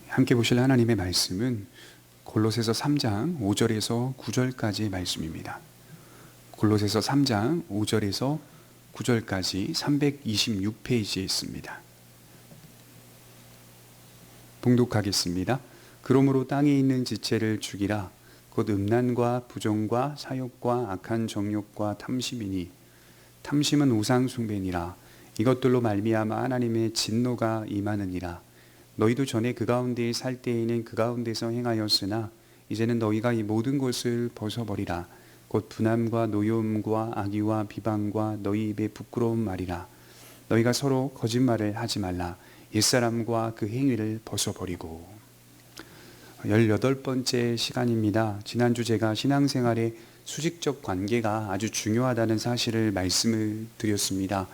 함께 보실 하나님의 말씀은 골로새서 3장 5절에서 9절까지의 말씀입니다. 골로새서 3장 5절에서 9절까지 326페이지에 있습니다. 봉독하겠습니다. 그러므로 땅에 있는 지체를 죽이라. 곧 음란과 부정과 사욕과 악한 정욕과 탐심이니 탐심은 우상 숭배니라. 이것들로 말미암아 하나님의 진노가 임하느니라. 너희도 전에 그 가운데 살 때에는 그 가운데서 행하였으나 이제는 너희가 이 모든 것을 벗어버리라. 곧 분함과 노여움과 악의와 비방과 너희 입에 부끄러운 말이라. 너희가 서로 거짓말을 하지 말라. 옛사람과 그 행위를 벗어버리고. 18번째 시간입니다. 지난주 제가 신앙생활의 수직적 관계가 아주 중요하다는 사실을 말씀을 드렸습니다.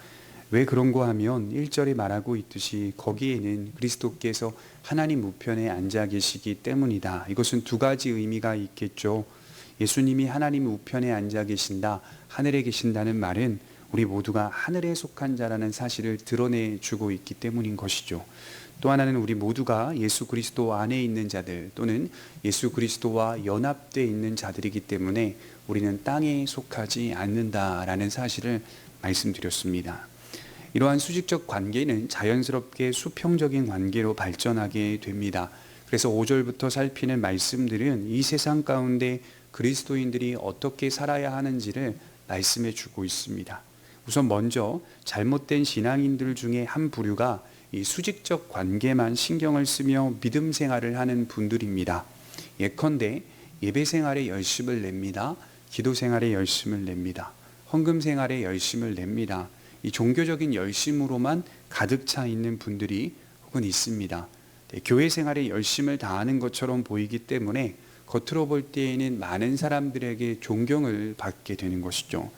왜 그런가 하면 1절에 말하고 있듯이 거기에는 그리스도께서 하나님 우편에 앉아 계시기 때문이다. 이것은 두 가지 의미가 있겠죠. 예수님이 하나님 우편에 앉아 계신다, 하늘에 계신다는 말은 우리 모두가 하늘에 속한 자라는 사실을 드러내주고 있기 때문인 것이죠. 또 하나는 우리 모두가 예수 그리스도 안에 있는 자들 또는 예수 그리스도와 연합되어 있는 자들이기 때문에 우리는 땅에 속하지 않는다라는 사실을 말씀드렸습니다. 이러한 수직적 관계는 자연스럽게 수평적인 관계로 발전하게 됩니다. 그래서 5절부터 살피는 말씀들은 이 세상 가운데 그리스도인들이 어떻게 살아야 하는지를 말씀해 주고 있습니다. 우선 먼저 잘못된 신앙인들 중에 한 부류가 이 수직적 관계만 신경을 쓰며 믿음 생활을 하는 분들입니다. 예컨대 예배 생활에 열심을 냅니다. 기도 생활에 열심을 냅니다. 헌금 생활에 열심을 냅니다. 이 종교적인 열심으로만 가득 차 있는 분들이 혹은 있습니다. 교회 생활에 열심을 다하는 것처럼 보이기 때문에 겉으로 볼 때에는 많은 사람들에게 존경을 받게 되는 것이죠.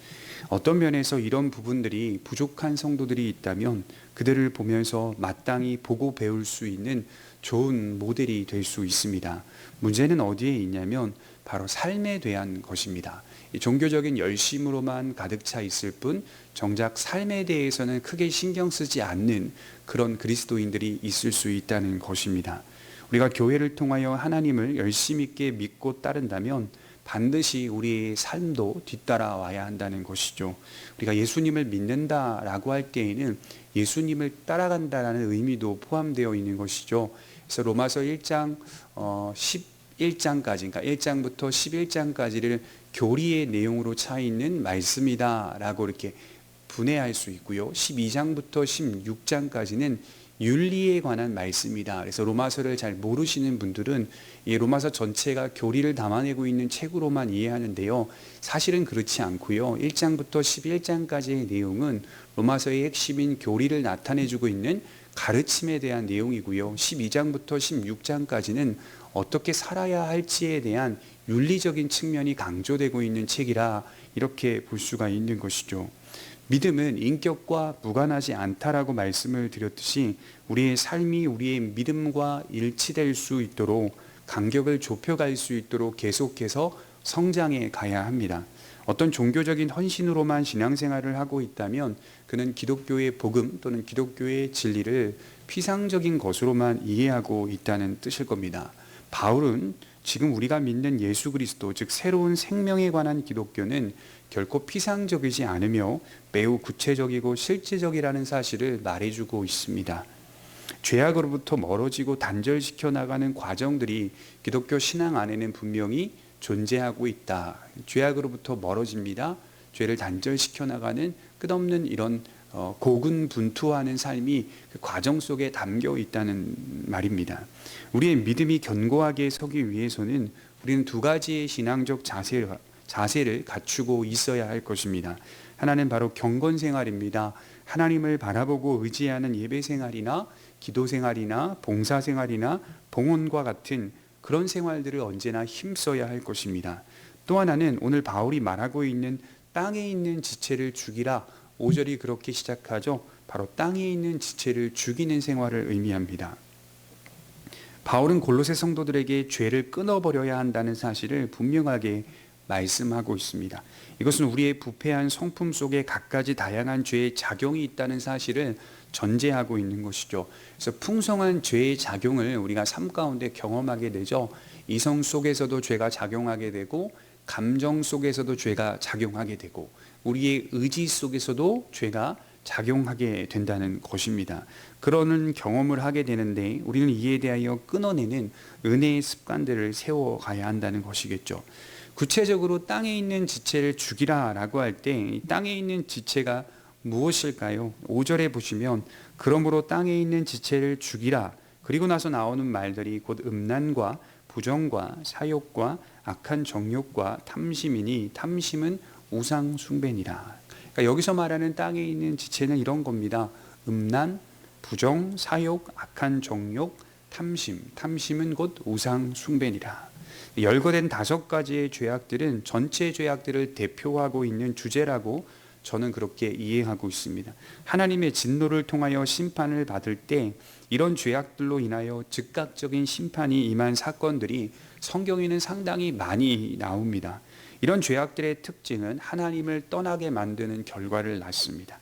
어떤 면에서 이런 부분들이 부족한 성도들이 있다면 그들을 보면서 마땅히 보고 배울 수 있는 좋은 모델이 될 수 있습니다. 문제는 어디에 있냐면 바로 삶에 대한 것입니다. 이 종교적인 열심으로만 가득 차 있을 뿐 정작 삶에 대해서는 크게 신경 쓰지 않는 그런 그리스도인들이 있을 수 있다는 것입니다. 우리가 교회를 통하여 하나님을 열심 있게 믿고 따른다면 반드시 우리의 삶도 뒤따라와야 한다는 것이죠. 우리가 예수님을 믿는다라고 할 때에는 예수님을 따라간다라는 의미도 포함되어 있는 것이죠. 그래서 로마서 1장 11장까지, 그러니까 1장부터 11장까지를 교리의 내용으로 차 있는 말씀이다라고 이렇게 분해할 수 있고요. 12장부터 16장까지는 윤리에 관한 말씀이다. 그래서 로마서를 잘 모르시는 분들은 이 로마서 전체가 교리를 담아내고 있는 책으로만 이해하는데요. 사실은 그렇지 않고요. 1장부터 11장까지의 내용은 로마서의 핵심인 교리를 나타내주고 있는 가르침에 대한 내용이고요. 12장부터 16장까지는 어떻게 살아야 할지에 대한 윤리적인 측면이 강조되고 있는 책이라 이렇게 볼 수가 있는 것이죠. 믿음은 인격과 무관하지 않다라고 말씀을 드렸듯이 우리의 삶이 우리의 믿음과 일치될 수 있도록 간격을 좁혀갈 수 있도록 계속해서 성장해 가야 합니다. 어떤 종교적인 헌신으로만 신앙생활을 하고 있다면 그는 기독교의 복음 또는 기독교의 진리를 피상적인 것으로만 이해하고 있다는 뜻일 겁니다. 바울은 지금 우리가 믿는 예수 그리스도, 즉 새로운 생명에 관한 기독교는 결코 피상적이지 않으며 매우 구체적이고 실제적이라는 사실을 말해주고 있습니다. 죄악으로부터 멀어지고 단절시켜 나가는 과정들이 기독교 신앙 안에는 분명히 존재하고 있다. 죄악으로부터 멀어집니다. 죄를 단절시켜 나가는 끝없는 이런 고군분투하는 삶이 그 과정 속에 담겨 있다는 말입니다. 우리의 믿음이 견고하게 서기 위해서는 우리는 두 가지의 신앙적 자세를 갖추고 있어야 할 것입니다. 하나는 바로 경건생활입니다. 하나님을 바라보고 의지하는 예배생활이나 기도생활이나 봉사생활이나 봉헌과 같은 그런 생활들을 언제나 힘써야 할 것입니다. 또 하나는 오늘 바울이 말하고 있는 땅에 있는 지체를 죽이라. 5절이 그렇게 시작하죠. 바로 땅에 있는 지체를 죽이는 생활을 의미합니다. 바울은 골로새 성도들에게 죄를 끊어버려야 한다는 사실을 분명하게 말씀하고 있습니다. 이것은 우리의 부패한 성품 속에 갖가지 다양한 죄의 작용이 있다는 사실을 전제하고 있는 것이죠. 그래서 풍성한 죄의 작용을 우리가 삶 가운데 경험하게 되죠. 이성 속에서도 죄가 작용하게 되고, 감정 속에서도 죄가 작용하게 되고, 우리의 의지 속에서도 죄가 작용하게 된다는 것입니다. 그러는 경험을 하게 되는데 우리는 이에 대하여 끊어내는 은혜의 습관들을 세워가야 한다는 것이겠죠. 구체적으로 땅에 있는 지체를 죽이라 라고 할 때 땅에 있는 지체가 무엇일까요? 5절에 보시면 그러므로 땅에 있는 지체를 죽이라, 그리고 나서 나오는 말들이 곧 음란과 부정과 사욕과 악한 정욕과 탐심이니 탐심은 우상 숭배니라. 그러니까 여기서 말하는 땅에 있는 지체는 이런 겁니다. 음란, 부정, 사욕, 악한 정욕, 탐심. 탐심은 곧 우상 숭배니라. 열거된 5가지의 죄악들은 전체 죄악들을 대표하고 있는 주제라고 저는 그렇게 이해하고 있습니다. 하나님의 진노를 통하여 심판을 받을 때 이런 죄악들로 인하여 즉각적인 심판이 임한 사건들이 성경에는 상당히 많이 나옵니다. 이런 죄악들의 특징은 하나님을 떠나게 만드는 결과를 낳습니다.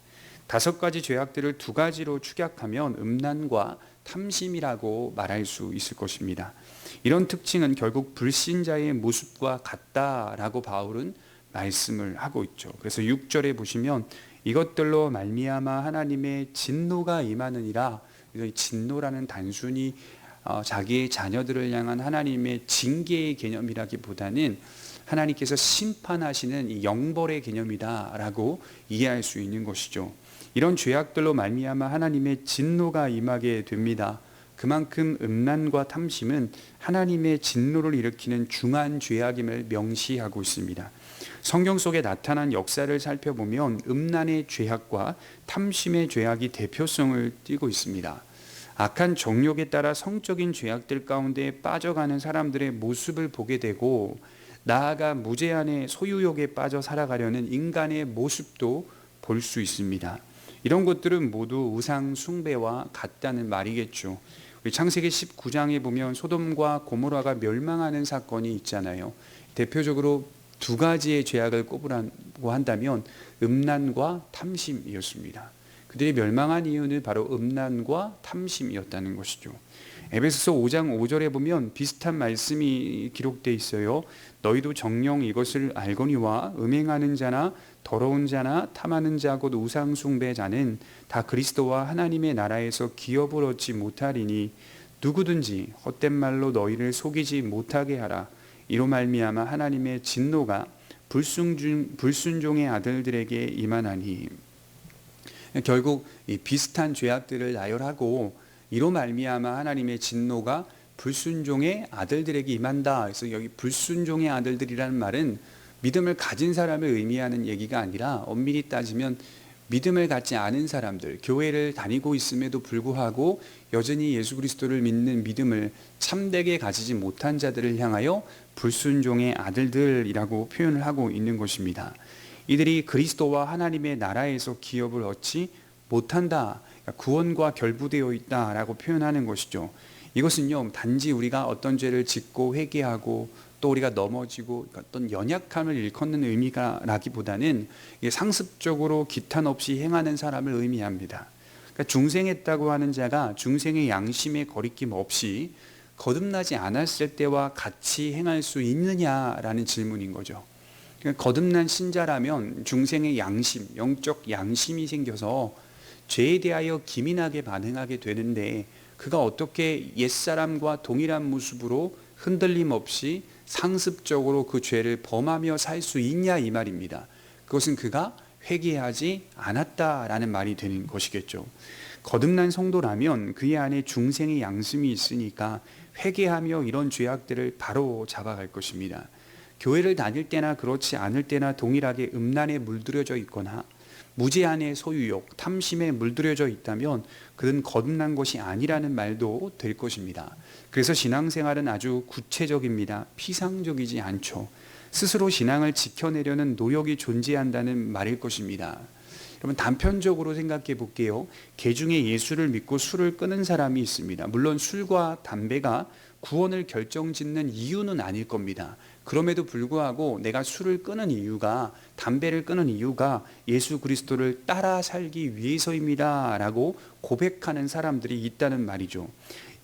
5가지 죄악들을 2가지로 축약하면 음란과 탐심이라고 말할 수 있을 것입니다. 이런 특징은 결국 불신자의 모습과 같다라고 바울은 말씀을 하고 있죠. 그래서 6절에 보시면 이것들로 말미암아 하나님의 진노가 임하느니라. 그래서 진노라는 단순히 자기의 자녀들을 향한 하나님의 징계의 개념이라기보다는 하나님께서 심판하시는 이 영벌의 개념이다라고 이해할 수 있는 것이죠. 이런 죄악들로 말미암아 하나님의 진노가 임하게 됩니다. 그만큼 음란과 탐심은 하나님의 진노를 일으키는 중한 죄악임을 명시하고 있습니다. 성경 속에 나타난 역사를 살펴보면 음란의 죄악과 탐심의 죄악이 대표성을 띠고 있습니다. 악한 정욕에 따라 성적인 죄악들 가운데 빠져가는 사람들의 모습을 보게 되고, 나아가 무제한의 소유욕에 빠져 살아가려는 인간의 모습도 볼 수 있습니다. 이런 것들은 모두 우상 숭배와 같다는 말이겠죠. 우리 창세기 19장에 보면 소돔과 고모라가 멸망하는 사건이 있잖아요. 대표적으로 2가지의 죄악을 꼽으라고 한다면 음란과 탐심이었습니다. 그들이 멸망한 이유는 바로 음란과 탐심이었다는 것이죠. 에베소서 5장 5절에 보면 비슷한 말씀이 기록되어 있어요. 너희도 정녕 이것을 알거니와 음행하는 자나 더러운 자나 탐하는 자 곧 우상 숭배자는 다 그리스도와 하나님의 나라에서 기업을 얻지 못하리니 누구든지 헛된 말로 너희를 속이지 못하게 하라. 이로 말미암아 하나님의 진노가 불순종의 아들들에게 임하나니. 결국 이 비슷한 죄악들을 나열하고 이로 말미암아 하나님의 진노가 불순종의 아들들에게 임한다. 그래서 여기 불순종의 아들들이라는 말은 믿음을 가진 사람을 의미하는 얘기가 아니라 엄밀히 따지면 믿음을 갖지 않은 사람들, 교회를 다니고 있음에도 불구하고 여전히 예수 그리스도를 믿는 믿음을 참되게 가지지 못한 자들을 향하여 불순종의 아들들이라고 표현을 하고 있는 것입니다. 이들이 그리스도와 하나님의 나라에서 기업을 얻지 못한다, 구원과 결부되어 있다라고 표현하는 것이죠. 이것은요, 단지 우리가 어떤 죄를 짓고 회개하고 또 우리가 넘어지고 어떤 연약함을 일컫는 의미가 라기보다는 상습적으로 기탄 없이 행하는 사람을 의미합니다. 그러니까 중생했다고 하는 자가 중생의 양심에 거리낌 없이 거듭나지 않았을 때와 같이 행할 수 있느냐라는 질문인 거죠. 그러니까 거듭난 신자라면 중생의 양심, 영적 양심이 생겨서 죄에 대하여 기민하게 반응하게 되는데, 그가 어떻게 옛사람과 동일한 모습으로 흔들림 없이 상습적으로 그 죄를 범하며 살 수 있냐 이 말입니다. 그것은 그가 회개하지 않았다라는 말이 되는 것이겠죠. 거듭난 성도라면 그의 안에 중생의 양심이 있으니까 회개하며 이런 죄악들을 바로 잡아갈 것입니다. 교회를 다닐 때나 그렇지 않을 때나 동일하게 음란에 물들여져 있거나 무제한의 소유욕, 탐심에 물들여져 있다면 그는 거듭난 것이 아니라는 말도 될 것입니다. 그래서 신앙생활은 아주 구체적입니다. 피상적이지 않죠. 스스로 신앙을 지켜내려는 노력이 존재한다는 말일 것입니다. 여러분 단편적으로 생각해 볼게요. 개 중에 예수를 믿고 술을 끊은 사람이 있습니다. 물론 술과 담배가 구원을 결정짓는 이유는 아닐 겁니다. 그럼에도 불구하고 내가 술을 끊은 이유가, 담배를 끊은 이유가 예수 그리스도를 따라 살기 위해서입니다 라고 고백하는 사람들이 있다는 말이죠.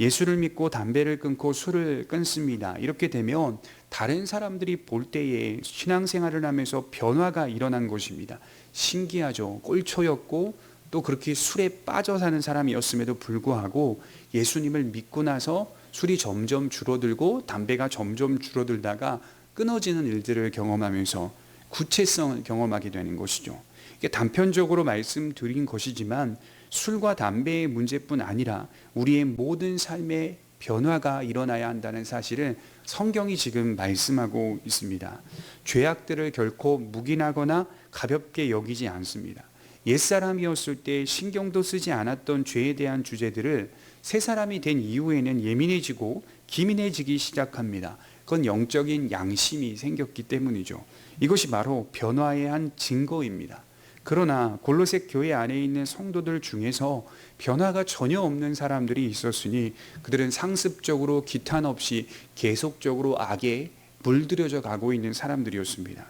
예수를 믿고 담배를 끊고 술을 끊습니다. 이렇게 되면 다른 사람들이 볼 때에 신앙생활을 하면서 변화가 일어난 것입니다. 신기하죠. 꼴초였고 또 그렇게 술에 빠져 사는 사람이었음에도 불구하고 예수님을 믿고 나서 술이 점점 줄어들고 담배가 점점 줄어들다가 끊어지는 일들을 경험하면서 구체성을 경험하게 되는 것이죠. 이게 단편적으로 말씀드린 것이지만 술과 담배의 문제뿐 아니라 우리의 모든 삶의 변화가 일어나야 한다는 사실을 성경이 지금 말씀하고 있습니다. 죄악들을 결코 묵인하거나 가볍게 여기지 않습니다. 옛사람이었을 때 신경도 쓰지 않았던 죄에 대한 주제들을 새 사람이 된 이후에는 예민해지고 기민해지기 시작합니다. 그건 영적인 양심이 생겼기 때문이죠. 이것이 바로 변화의 한 증거입니다. 그러나 골로새 교회 안에 있는 성도들 중에서 변화가 전혀 없는 사람들이 있었으니 그들은 상습적으로 기탄 없이 계속적으로 악에 물들여져 가고 있는 사람들이었습니다.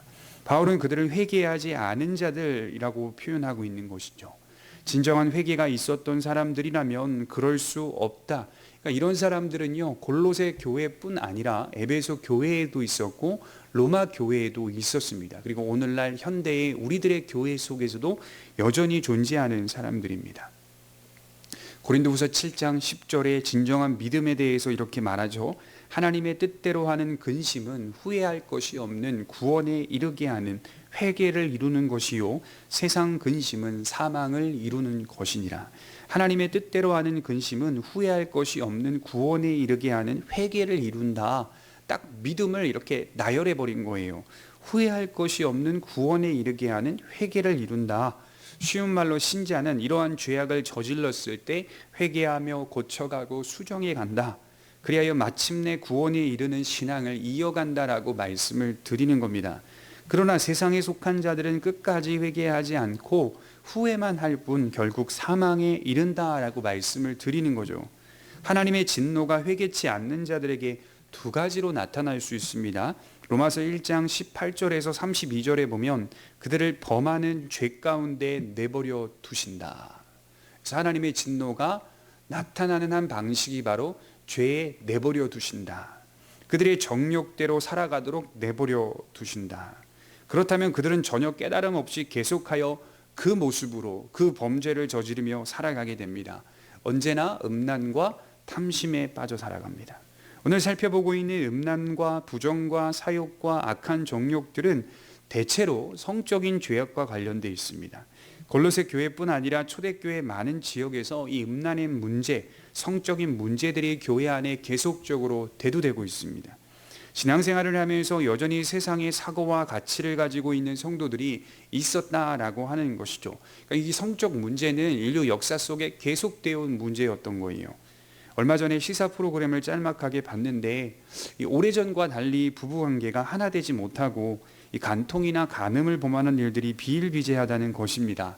바울은 그들을 회개하지 않은 자들이라고 표현하고 있는 것이죠. 진정한 회개가 있었던 사람들이라면 그럴 수 없다. 그러니까 이런 사람들은요, 골로새 교회뿐 아니라 에베소 교회에도 있었고 로마 교회에도 있었습니다. 그리고 오늘날 현대의 우리들의 교회 속에서도 여전히 존재하는 사람들입니다. 고린도후서 7장 10절에 진정한 믿음에 대해서 이렇게 말하죠. 하나님의 뜻대로 하는 근심은 후회할 것이 없는 구원에 이르게 하는 회개를 이루는 것이요 세상 근심은 사망을 이루는 것이니라. 하나님의 뜻대로 하는 근심은 후회할 것이 없는 구원에 이르게 하는 회개를 이룬다. 딱 믿음을 이렇게 나열해 버린 거예요. 후회할 것이 없는 구원에 이르게 하는 회개를 이룬다. 쉬운 말로 신자는 이러한 죄악을 저질렀을 때 회개하며 고쳐가고 수정해 간다. 그리하여 마침내 구원에 이르는 신앙을 이어간다라고 말씀을 드리는 겁니다. 그러나 세상에 속한 자들은 끝까지 회개하지 않고 후회만 할 뿐 결국 사망에 이른다라고 말씀을 드리는 거죠. 하나님의 진노가 회개치 않는 자들에게 두 가지로 나타날 수 있습니다. 로마서 1장 18절에서 32절에 보면 그들을 범하는 죄 가운데 내버려 두신다. 그래서 하나님의 진노가 나타나는 한 방식이 바로 죄에 내버려 두신다. 그들의 정욕대로 살아가도록 내버려 두신다. 그렇다면 그들은 전혀 깨달음 없이 계속하여 그 모습으로 그 범죄를 저지르며 살아가게 됩니다. 언제나 음란과 탐심에 빠져 살아갑니다. 오늘 살펴보고 있는 음란과 부정과 사욕과 악한 정욕들은 대체로 성적인 죄악과 관련되어 있습니다. 골로새 교회뿐 아니라 초대교회 많은 지역에서 이 음란의 문제, 성적인 문제들이 교회 안에 계속적으로 대두되고 있습니다. 신앙생활을 하면서 여전히 세상의 사고와 가치를 가지고 있는 성도들이 있었다라고 하는 것이죠. 그러니까 이 성적 문제는 인류 역사 속에 계속되어 온 문제였던 거예요. 얼마 전에 시사 프로그램을 짤막하게 봤는데 오래전과 달리 부부관계가 하나 되지 못하고 이 간통이나 간음을 범하는 일들이 비일비재하다는 것입니다.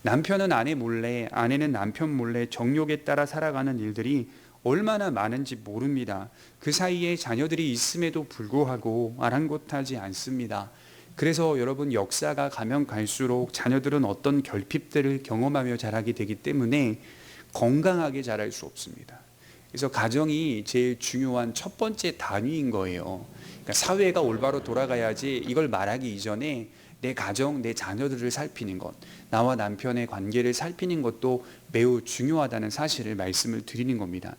남편은 아내 몰래, 아내는 남편 몰래 정욕에 따라 살아가는 일들이 얼마나 많은지 모릅니다. 그 사이에 자녀들이 있음에도 불구하고 아랑곳하지 않습니다. 그래서 여러분 역사가 가면 갈수록 자녀들은 어떤 결핍들을 경험하며 자라게 되기 때문에 건강하게 자랄 수 없습니다. 그래서 가정이 제일 중요한 첫 번째 단위인 거예요. 그러니까 사회가 올바로 돌아가야지 이걸 말하기 이전에 내 가정, 내 자녀들을 살피는 것, 나와 남편의 관계를 살피는 것도 매우 중요하다는 사실을 말씀을 드리는 겁니다.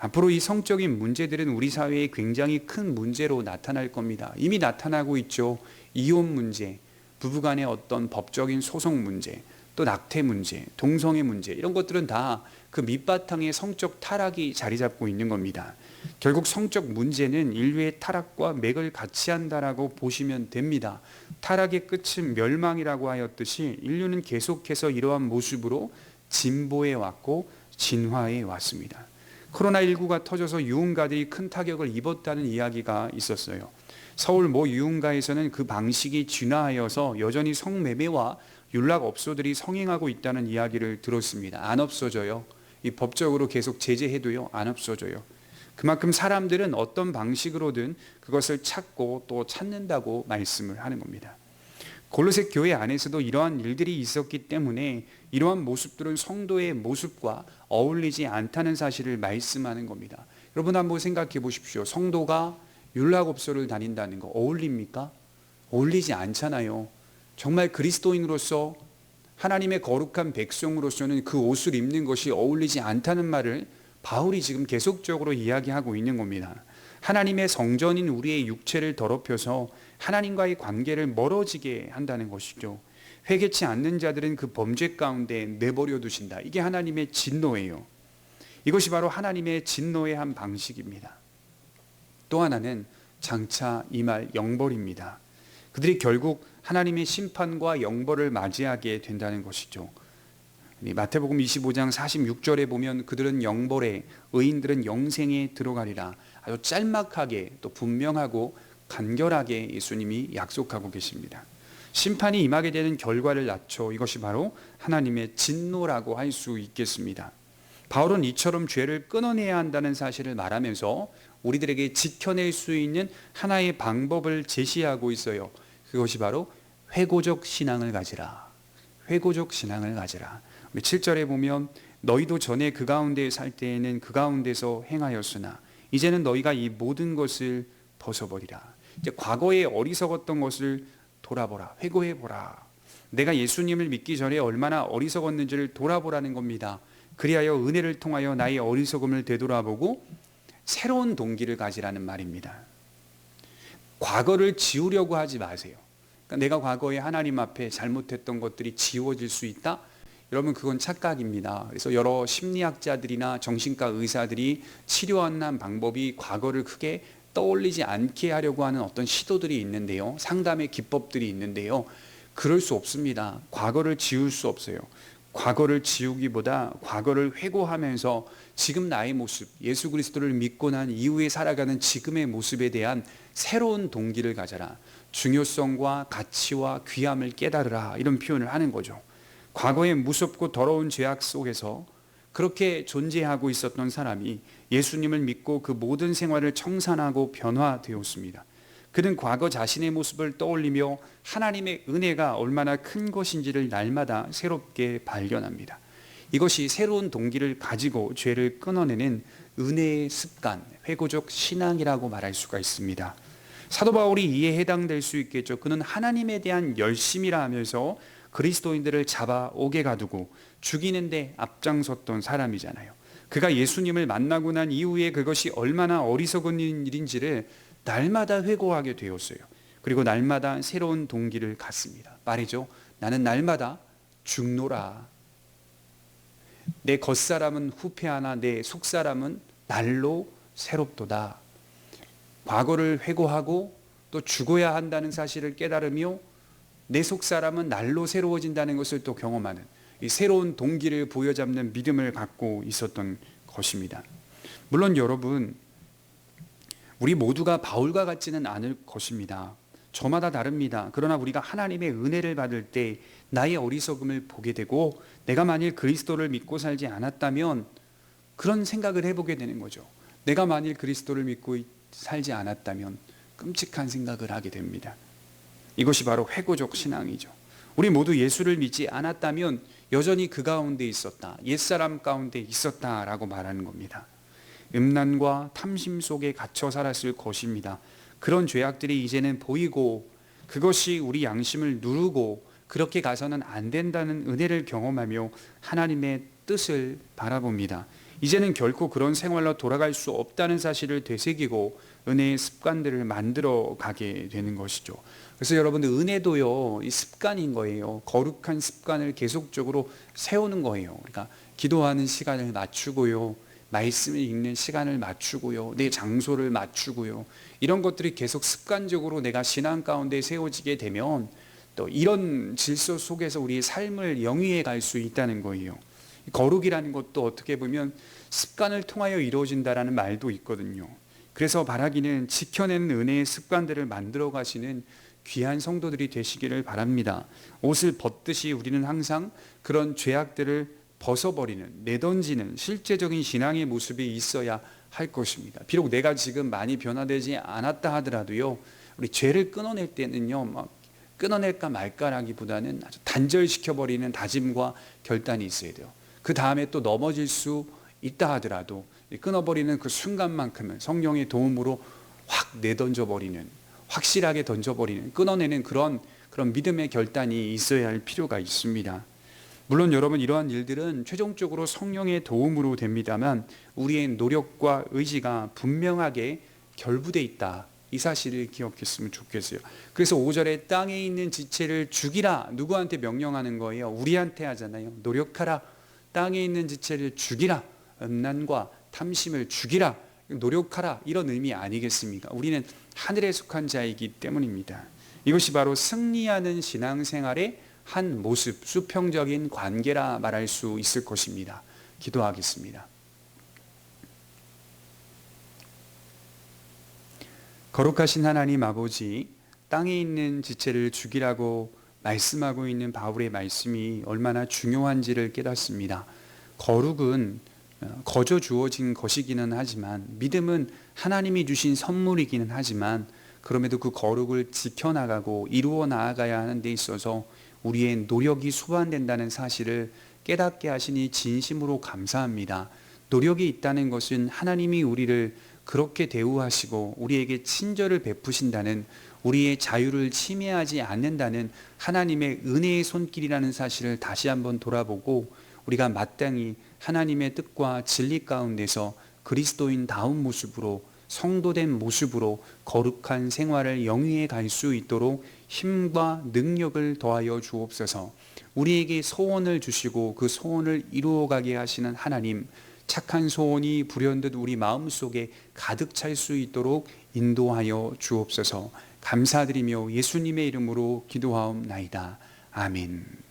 앞으로 이 성적인 문제들은 우리 사회에 굉장히 큰 문제로 나타날 겁니다. 이미 나타나고 있죠. 이혼 문제, 부부간의 어떤 법적인 소송 문제, 또 낙태 문제, 동성애 문제, 이런 것들은 다 그 밑바탕에 성적 타락이 자리 잡고 있는 겁니다. 결국 성적 문제는 인류의 타락과 맥을 같이 한다라고 보시면 됩니다. 타락의 끝은 멸망이라고 하였듯이 인류는 계속해서 이러한 모습으로 진보해 왔고 진화해 왔습니다. 코로나19가 터져서 유흥가들이 큰 타격을 입었다는 이야기가 있었어요. 서울 모 유흥가에서는 그 방식이 진화하여서 여전히 성매매와 율락업소들이 성행하고 있다는 이야기를 들었습니다. 안 없어져요. 이 법적으로 계속 제재해도요, 안 없어져요. 그만큼 사람들은 어떤 방식으로든 그것을 찾고 또 찾는다고 말씀을 하는 겁니다. 골로새 교회 안에서도 이러한 일들이 있었기 때문에 이러한 모습들은 성도의 모습과 어울리지 않다는 사실을 말씀하는 겁니다. 여러분 한번 생각해 보십시오. 성도가 율락업소를 다닌다는 거 어울립니까? 어울리지 않잖아요. 정말 그리스도인으로서 하나님의 거룩한 백성으로서는 그 옷을 입는 것이 어울리지 않다는 말을 바울이 지금 계속적으로 이야기하고 있는 겁니다. 하나님의 성전인 우리의 육체를 더럽혀서 하나님과의 관계를 멀어지게 한다는 것이죠. 회개치 않는 자들은 그 범죄 가운데 내버려 두신다. 이게 하나님의 진노예요. 이것이 바로 하나님의 진노의 한 방식입니다. 또 하나는 장차 임할 영벌입니다. 그들이 결국 하나님의 심판과 영벌을 맞이하게 된다는 것이죠. 마태복음 25장 46절에 보면 그들은 영벌에, 의인들은 영생에 들어가리라. 아주 짤막하게 또 분명하고 간결하게 예수님이 약속하고 계십니다. 심판이 임하게 되는 결과를 낳죠. 이것이 바로 하나님의 진노라고 할 수 있겠습니다. 바울은 이처럼 죄를 끊어내야 한다는 사실을 말하면서 우리들에게 지켜낼 수 있는 하나의 방법을 제시하고 있어요. 그것이 바로 회고적 신앙을 가지라. 회고적 신앙을 가지라. 7절에 보면 너희도 전에 그 가운데 살 때에는 그 가운데서 행하였으나 이제는 너희가 이 모든 것을 벗어버리라. 이제 과거에 어리석었던 것을 돌아보라. 회고해보라. 내가 예수님을 믿기 전에 얼마나 어리석었는지를 돌아보라는 겁니다. 그리하여 은혜를 통하여 나의 어리석음을 되돌아보고 새로운 동기를 가지라는 말입니다. 과거를 지우려고 하지 마세요. 그러니까 내가 과거에 하나님 앞에 잘못했던 것들이 지워질 수 있다? 여러분 그건 착각입니다. 그래서 여러 심리학자들이나 정신과 의사들이 치료하는 방법이 과거를 크게 떠올리지 않게 하려고 하는 어떤 시도들이 있는데요. 상담의 기법들이 있는데요. 그럴 수 없습니다. 과거를 지울 수 없어요. 과거를 지우기보다 과거를 회고하면서 지금 나의 모습, 예수 그리스도를 믿고 난 이후에 살아가는 지금의 모습에 대한 새로운 동기를 가져라. 중요성과 가치와 귀함을 깨달으라. 이런 표현을 하는 거죠. 과거의 무섭고 더러운 죄악 속에서 그렇게 존재하고 있었던 사람이 예수님을 믿고 그 모든 생활을 청산하고 변화되었습니다. 그는 과거 자신의 모습을 떠올리며 하나님의 은혜가 얼마나 큰 것인지를 날마다 새롭게 발견합니다. 이것이 새로운 동기를 가지고 죄를 끊어내는 은혜의 습관, 회고적 신앙이라고 말할 수가 있습니다. 사도 바울이 이에 해당될 수 있겠죠. 그는 하나님에 대한 열심이라 하면서 그리스도인들을 잡아오게 가두고 죽이는 데 앞장섰던 사람이잖아요. 그가 예수님을 만나고 난 이후에 그것이 얼마나 어리석은 일인지를 날마다 회고하게 되었어요. 그리고 날마다 새로운 동기를 갖습니다. 말이죠. 나는 날마다 죽노라. 내 겉사람은 후패하나 내 속사람은 날로 새롭도다. 과거를 회고하고 또 죽어야 한다는 사실을 깨달으며 내 속사람은 날로 새로워진다는 것을 또 경험하는 이 새로운 동기를 부여잡는 믿음을 갖고 있었던 것입니다. 물론 여러분, 우리 모두가 바울과 같지는 않을 것입니다. 저마다 다릅니다. 그러나 우리가 하나님의 은혜를 받을 때 나의 어리석음을 보게 되고 내가 만일 그리스도를 믿고 살지 않았다면 그런 생각을 해보게 되는 거죠. 내가 만일 그리스도를 믿고 살지 않았다면 끔찍한 생각을 하게 됩니다. 이것이 바로 회고적 신앙이죠. 우리 모두 예수를 믿지 않았다면 여전히 그 가운데 있었다. 옛사람 가운데 있었다라고 말하는 겁니다. 음란과 탐심 속에 갇혀 살았을 것입니다. 그런 죄악들이 이제는 보이고 그것이 우리 양심을 누르고 그렇게 가서는 안 된다는 은혜를 경험하며 하나님의 뜻을 바라봅니다. 이제는 결코 그런 생활로 돌아갈 수 없다는 사실을 되새기고 은혜의 습관들을 만들어 가게 되는 것이죠. 그래서 여러분들 은혜도요, 이 습관인 거예요. 거룩한 습관을 계속적으로 세우는 거예요. 그러니까 기도하는 시간을 맞추고요, 말씀을 읽는 시간을 맞추고요, 내 장소를 맞추고요, 이런 것들이 계속 습관적으로 내가 신앙 가운데 세워지게 되면 또 이런 질서 속에서 우리의 삶을 영위해 갈 수 있다는 거예요. 거룩이라는 것도 어떻게 보면 습관을 통하여 이루어진다라는 말도 있거든요. 그래서 바라기는 지켜내는 은혜의 습관들을 만들어 가시는 귀한 성도들이 되시기를 바랍니다. 옷을 벗듯이 우리는 항상 그런 죄악들을 벗어버리는, 내던지는 실제적인 신앙의 모습이 있어야 할 것입니다. 비록 내가 지금 많이 변화되지 않았다 하더라도요, 우리 죄를 끊어낼 때는요, 막 끊어낼까 말까라기보다는 아주 단절시켜버리는 다짐과 결단이 있어야 돼요. 그 다음에 또 넘어질 수 있다 하더라도 끊어버리는 그 순간만큼은 성령의 도움으로 확 내던져버리는, 확실하게 던져버리는, 끊어내는 그런 믿음의 결단이 있어야 할 필요가 있습니다. 물론 여러분, 이러한 일들은 최종적으로 성령의 도움으로 됩니다만 우리의 노력과 의지가 분명하게 결부되어 있다, 이 사실을 기억했으면 좋겠어요. 그래서 5절에 땅에 있는 지체를 죽이라, 누구한테 명령하는 거예요? 우리한테 하잖아요. 노력하라, 땅에 있는 지체를 죽이라, 음란과 탐심을 죽이라, 노력하라, 이런 의미 아니겠습니까? 우리는 하늘에 속한 자이기 때문입니다. 이것이 바로 승리하는 신앙생활의 한 모습, 수평적인 관계라 말할 수 있을 것입니다. 기도하겠습니다. 거룩하신 하나님 아버지, 땅에 있는 지체를 죽이라고 말씀하고 있는 바울의 말씀이 얼마나 중요한지를 깨닫습니다. 거룩은 거저 주어진 것이기는 하지만, 믿음은 하나님이 주신 선물이기는 하지만, 그럼에도 그 거룩을 지켜나가고 이루어 나아가야 하는 데 있어서 우리의 노력이 소환된다는 사실을 깨닫게 하시니 진심으로 감사합니다. 노력이 있다는 것은 하나님이 우리를 그렇게 대우하시고 우리에게 친절을 베푸신다는, 우리의 자유를 침해하지 않는다는 하나님의 은혜의 손길이라는 사실을 다시 한번 돌아보고, 우리가 마땅히 하나님의 뜻과 진리 가운데서 그리스도인다운 모습으로, 성도된 모습으로 거룩한 생활을 영위해 갈 수 있도록 힘과 능력을 더하여 주옵소서. 우리에게 소원을 주시고 그 소원을 이루어가게 하시는 하나님, 착한 소원이 불현듯 우리 마음속에 가득 찰 수 있도록 인도하여 주옵소서. 감사드리며 예수님의 이름으로 기도하옵나이다. 아멘.